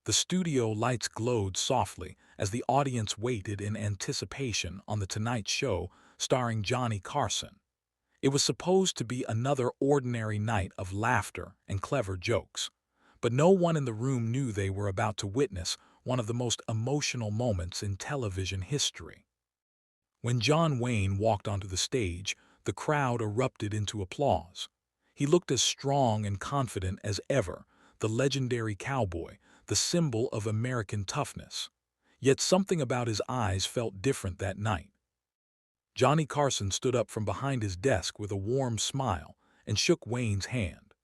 The studio lights glowed softly as the audience waited in anticipation on The Tonight Show starring Johnny Carson. It was supposed to be another ordinary night of laughter and clever jokes, but no one in the room knew they were about to witness one of the most emotional moments in television history. When John Wayne walked onto the stage, the crowd erupted into applause. He looked as strong and confident as ever, the legendary cowboy, the symbol of American toughness. Yet something about his eyes felt different that night. Johnny Carson stood up from behind his desk with a warm smile and shook Wayne's hand.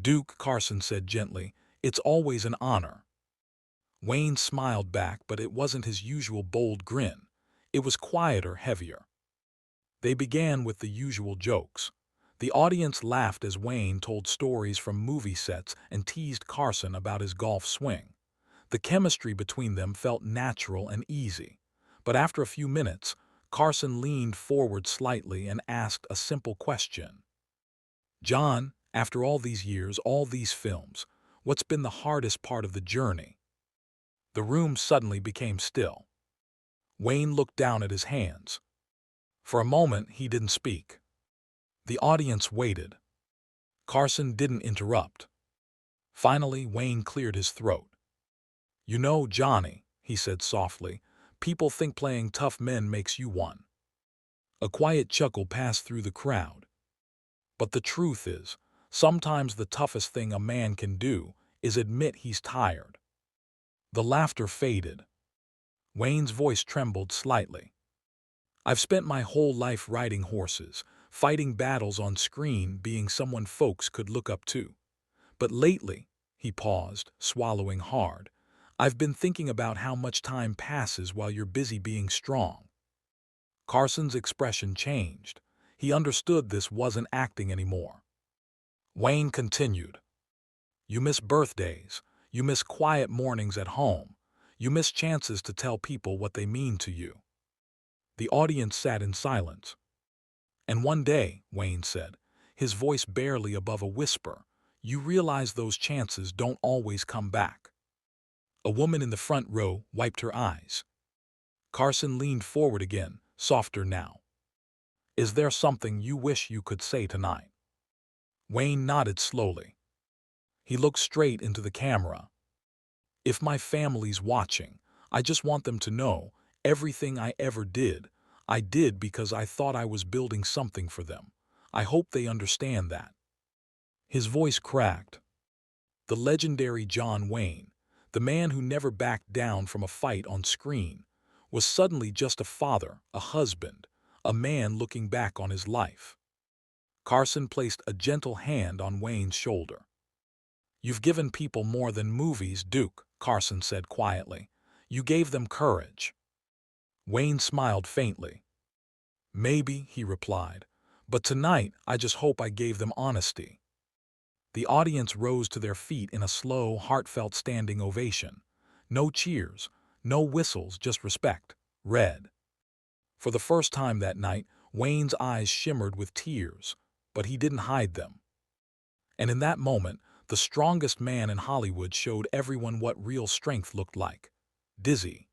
"Duke," Carson said gently, "it's always an honor." Wayne smiled back, but it wasn't his usual bold grin. It was quieter, heavier. They began with the usual jokes. The audience laughed as Wayne told stories from movie sets and teased Carson about his golf swing. The chemistry between them felt natural and easy. But after a few minutes, Carson leaned forward slightly and asked a simple question. "John, after all these years, all these films, what's been the hardest part of the journey?" The room suddenly became still. Wayne looked down at his hands. For a moment, he didn't speak. The audience waited. Carson didn't interrupt. Finally, Wayne cleared his throat. "You know, Johnny," he said softly, "people think playing tough men makes you one." A quiet chuckle passed through the crowd. But the truth is, sometimes the toughest thing a man can do is admit he's tired. The laughter faded. Wayne's voice trembled slightly. "I've spent my whole life riding horses, fighting battles on screen, being someone folks could look up to. But lately," he paused, swallowing hard, "I've been thinking about how much time passes while you're busy being strong." Carson's expression changed. He understood this wasn't acting anymore. Wayne continued, "You miss birthdays. You miss quiet mornings at home. You miss chances to tell people what they mean to you." The audience sat in silence. "And one day," Wayne said, his voice barely above a whisper, "you realize those chances don't always come back." A woman in the front row wiped her eyes. Carson leaned forward again, softer now. "Is there something you wish you could say tonight?" Wayne nodded slowly. He looked straight into the camera. "If my family's watching, I just want them to know everything I ever did, I did because I thought I was building something for them. I hope they understand that." His voice cracked. The legendary John Wayne, the man who never backed down from a fight on screen, was suddenly just a father, a husband, a man looking back on his life. Carson placed a gentle hand on Wayne's shoulder. "You've given people more than movies, Duke," Carson said quietly. "You gave them courage." Wayne smiled faintly. "Maybe," he replied, "but tonight I just hope I gave them honesty." The audience rose to their feet in a slow, heartfelt standing ovation. No cheers, no whistles, just respect. Red. For the first time that night, Wayne's eyes shimmered with tears, but he didn't hide them. And in that moment, the strongest man in Hollywood showed everyone what real strength looked like. Dizzy.